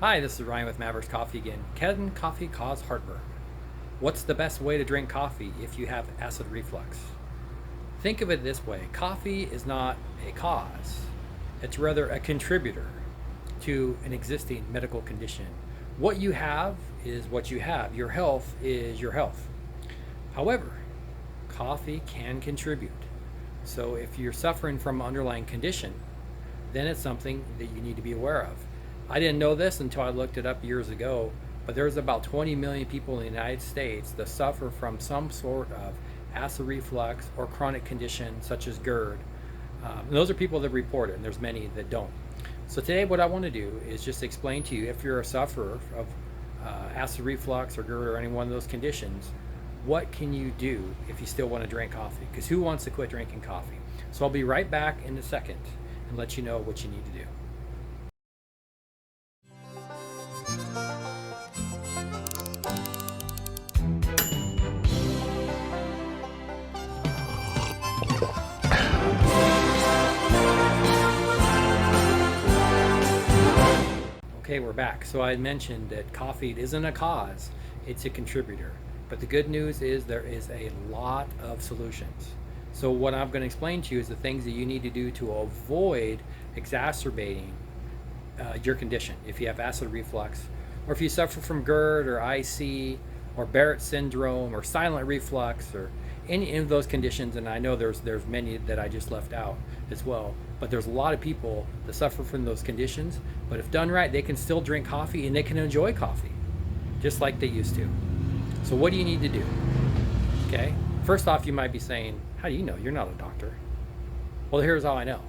Hi, this is Ryan with Mavericks Coffee again. Can coffee cause heartburn? What's the best way to drink coffee if you have acid reflux? Think of it this way: coffee is not a cause, it's rather a contributor to an existing medical condition. What you have is what you have, your health is your health. However, coffee can contribute. So if you're suffering from an underlying condition, then it's something that you need to be aware of. I didn't know this until I looked it up years ago, but there's about 20 million people in the United States that suffer from some sort of acid reflux or chronic condition such as GERD. And those are people that report it, and there's many that don't. So today what I want to do is just explain to you, if you're a sufferer of acid reflux or GERD or any one of those conditions, what can you do if you still want to drink coffee? Because who wants to quit drinking coffee? So I'll be right back in a second and let you know what you need to do. Okay, we're back. So I mentioned that coffee isn't a cause, it's a contributor. But the good news is there is a lot of solutions. So what I'm going to explain to you is the things that you need to do to avoid exacerbating your condition. If you have acid reflux, or if you suffer from GERD or IC or Barret syndrome or silent reflux or any of those conditions, and I know there's many that I just left out as well, but there's a lot of people that suffer from those conditions, but if done right, they can still drink coffee and they can enjoy coffee just like they used to. So what do you need to do? Okay, first off, you might be saying, how do you know? You're not a doctor. Well, here's how I know,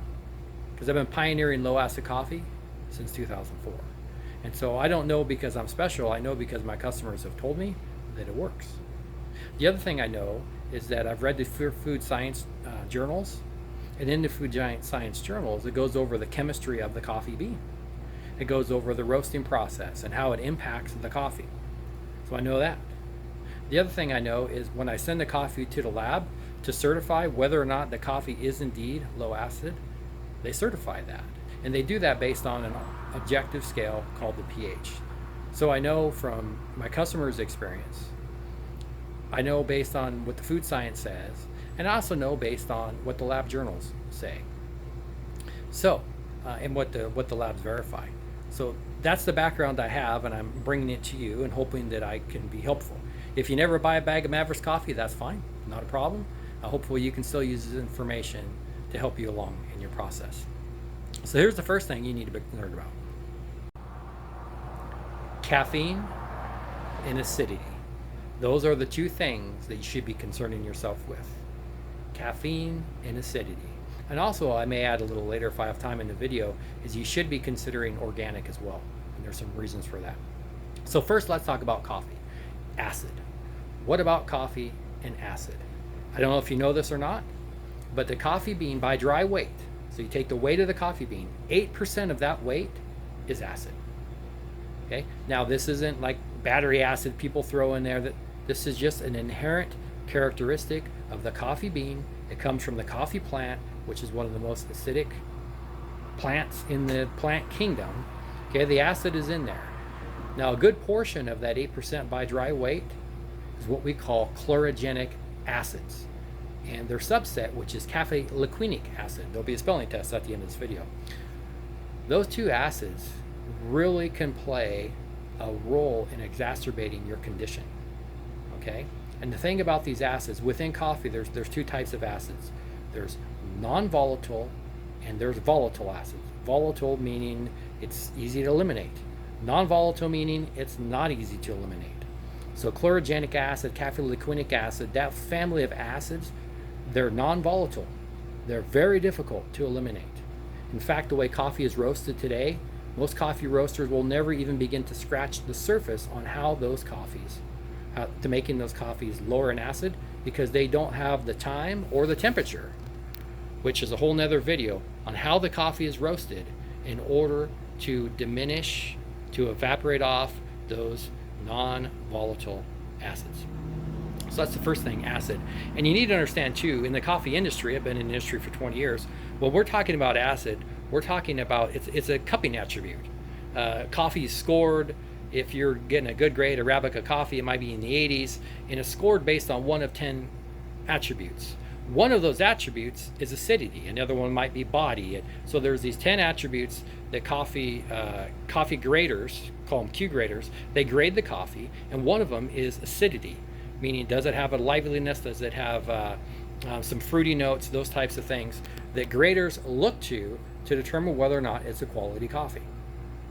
because I've been pioneering low acid coffee since 2004. And so I don't know because I'm special, I know because my customers have told me that it works. The other thing I know is that I've read the food science journals, and in the food science journals, it goes over the chemistry of the coffee bean. It goes over the roasting process and how it impacts the coffee. So I know that. The other thing I know is when I send the coffee to the lab to certify whether or not the coffee is indeed low acid, they certify that. And they do that based on an objective scale called the pH. So I know from my customers' experience, I know based on what the food science says, and I also know based on what the lab journals say. So, and what the labs verify. So that's the background I have, and I'm bringing it to you and hoping that I can be helpful. If you never buy a bag of Mavericks coffee, that's fine, not a problem. Hopefully you can still use this information to help you along in your process. So here's the first thing you need to be concerned about. Caffeine and acidity. Those are the two things that you should be concerning yourself with. Caffeine and acidity. And also, I may add a little later if I have time in the video, is you should be considering organic as well. And there's some reasons for that. So first, let's talk about coffee. Acid. What about coffee and acid? I don't know if you know this or not, but the coffee bean by dry weight, so you take the weight of the coffee bean, 8% of that weight is acid. Okay? Now this isn't like battery acid people throw in there. This is just an inherent characteristic of the coffee bean. It comes from the coffee plant, which is one of the most acidic plants in the plant kingdom. Okay, the acid is in there. Now a good portion of that 8% by dry weight is what we call chlorogenic acids, and their subset, which is caffeoylquinic acid. There'll be a spelling test at the end of this video. Those two acids really can play a role in exacerbating your condition. Okay, and the thing about these acids within coffee, there's two types of acids. There's non-volatile and there's volatile acids. Volatile meaning it's easy to eliminate. Non-volatile meaning it's not easy to eliminate. So chlorogenic acid, caffeoylquinic acid, that family of acids, they're non-volatile. They're very difficult to eliminate. In fact, the way coffee is roasted today, most coffee roasters will never even begin to scratch the surface on how those coffees, to making those coffees lower in acid, because they don't have the time or the temperature, which is a whole nother video on how the coffee is roasted in order to diminish, to evaporate off those non-volatile acids. So that's the first thing, acid. And you need to understand too, in the coffee industry, I've been in the industry for 20 years, when we're talking about acid, we're talking about, it's a cupping attribute. Coffee is scored. If you're getting a good grade Arabica coffee, it might be in the 80s, and it's scored based on one of 10 attributes. One of those attributes is acidity. Another one might be body. So there's these 10 attributes that coffee graders, call them Q graders, they grade the coffee, and one of them is acidity, meaning does it have a liveliness, does it have some fruity notes, those types of things that graders look to determine whether or not it's a quality coffee.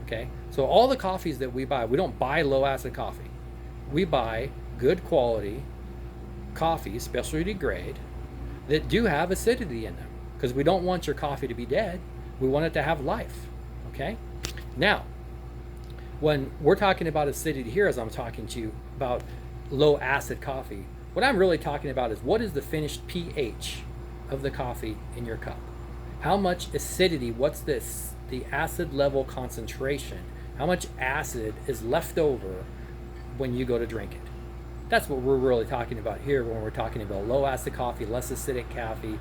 Okay, so all the coffees that we buy, we don't buy low acid coffee. We buy good quality coffee, specialty grade, that do have acidity in them, because we don't want your coffee to be dead. We want it to have life. Okay, now when we're talking about acidity here, as I'm talking to you about low acid coffee, what I'm really talking about is what is the finished pH of the coffee in your cup. How much acidity, what's the acid level concentration, how much acid is left over when you go to drink it. That's what we're really talking about here when we're talking about low acid coffee, less acidic coffee,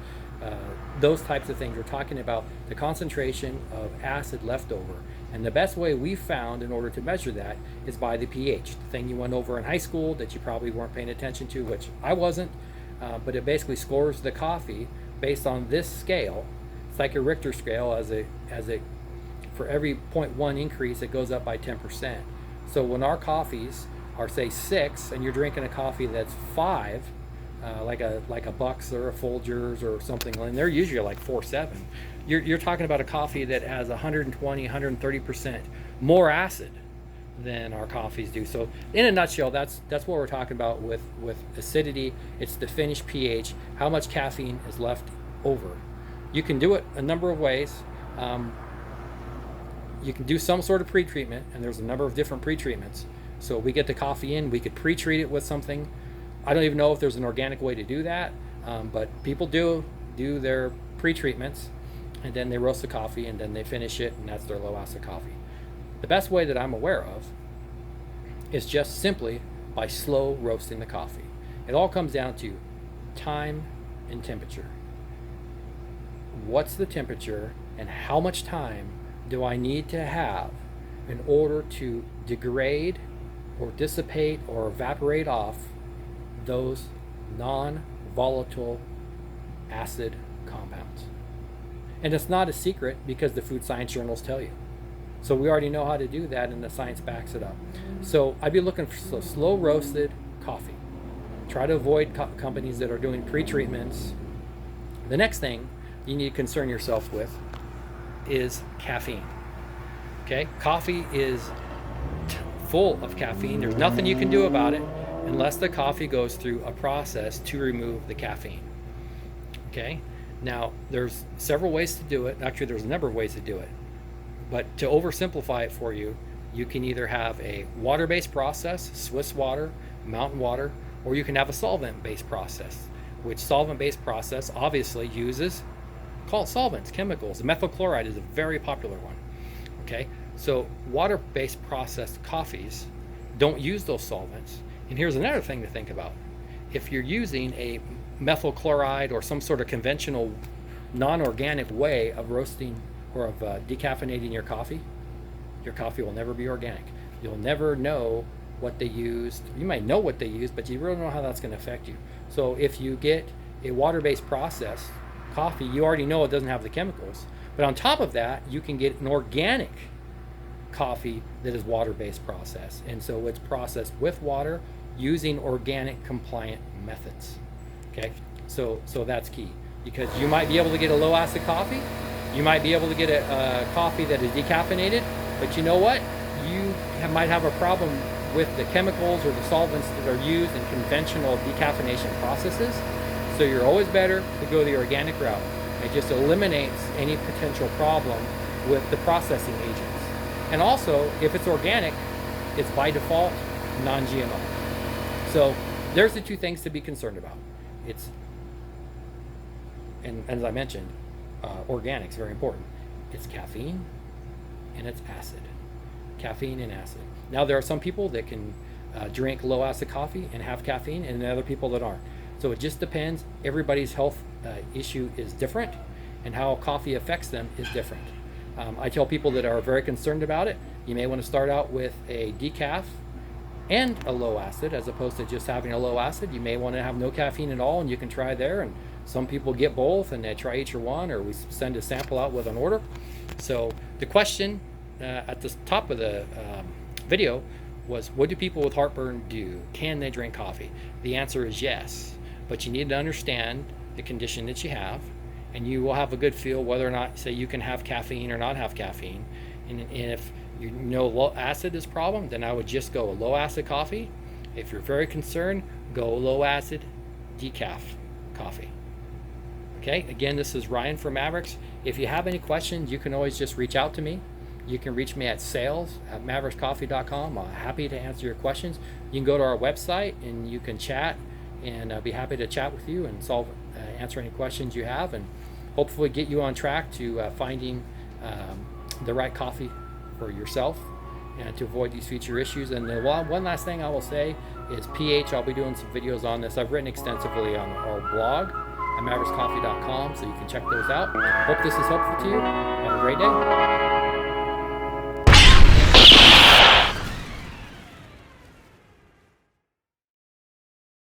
those types of things. We're talking about the concentration of acid left over. And the best way we found in order to measure that is by the pH, the thing you went over in high school that you probably weren't paying attention to, which I wasn't, but it basically scores the coffee based on this scale. It's like a Richter scale. For every 0.1 increase, it goes up by 10%. So when our coffees are, say, 6, and you're drinking a coffee that's 5, like a Bucks or a Folgers or something, and they're usually like 4.7. You're talking about a coffee that has 120, 130% more acid than our coffees do. So in a nutshell, that's what we're talking about with acidity. It's the finished pH, how much caffeine is left over. You can do it a number of ways. You can do some sort of pre-treatment, and there's a number of different pre-treatments. So we get the coffee in, we could pre-treat it with something. I don't even know if there's an organic way to do that, but people do their pre-treatments, and then they roast the coffee, and then they finish it, and that's their low acid coffee. The best way that I'm aware of is just simply by slow roasting the coffee. It all comes down to time and temperature. What's the temperature, and how much time do I need to have in order to degrade or dissipate or evaporate off those non-volatile acid compounds? And it's not a secret because the food science journals tell you. So we already know how to do that, and the science backs it up. So I'd be looking for slow roasted coffee. Try to avoid companies that are doing pre-treatments. The next thing you need to concern yourself with is caffeine. Okay, coffee is full of caffeine. There's nothing you can do about it unless the coffee goes through a process to remove the caffeine. Okay, now there's several ways to do it. Actually, there's a number of ways to do it, but to oversimplify it for you, you can either have a water-based process, Swiss water, mountain water, or you can have a solvent-based process, which solvent-based process obviously uses solvents, chemicals. Methyl chloride is a very popular one. Okay, so water-based processed coffees don't use those solvents. And here's another thing to think about. If you're using a methyl chloride or some sort of conventional non-organic way of roasting or of decaffeinating your coffee will never be organic. You'll never know what they used. You might know what they used, but you really don't know how that's going to affect you. So if you get a water-based processed coffee, you already know it doesn't have the chemicals. But on top of that, you can get an organic coffee that is water-based process. And so it's processed with water using organic compliant methods. Okay, so that's key, because you might be able to get a low acid coffee, you might be able to get a coffee that is decaffeinated, but you know what? You might have a problem with the chemicals or the solvents that are used in conventional decaffeination processes. So you're always better to go the organic route. It just eliminates any potential problem with the processing agents. And also, if it's organic, it's by default non-GMO. So there's the two things to be concerned about. And as I mentioned, organic is very important. It's caffeine and it's acid. Caffeine and acid. Now there are some people that can drink low acid coffee and have caffeine, and other people that aren't. So it just depends. Everybody's health issue is different, and how coffee affects them is different. I tell people that are very concerned about it, You may want to start out with a decaf and a low acid, as opposed to just having a low acid. You may want to have no caffeine at all, and you can try there. And some people get both and they try each or one, or we send a sample out with an order. So the question at the top of the video was, what do people with heartburn do? Can they drink coffee? The answer is yes, but you need to understand the condition that you have, and you will have a good feel whether or not, say, you can have caffeine or not have caffeine. And if you know low acid is a problem, then I would just go a low acid coffee. If you're very concerned, go low acid decaf coffee. Okay, again, this is Ryan from Mavericks. If you have any questions, you can always just reach out to me. You can reach me at sales@maverickscoffee.com. I'm happy to answer your questions. You can go to our website and you can chat, and I'll be happy to chat with you and answer any questions you have, and hopefully get you on track to finding the right coffee for yourself and to avoid these future issues. And the one last thing I will say is pH. I'll be doing some videos on this. I've written extensively on our blog at maverickscoffee.com, so you can check those out. Hope this is helpful to you. Have a great day.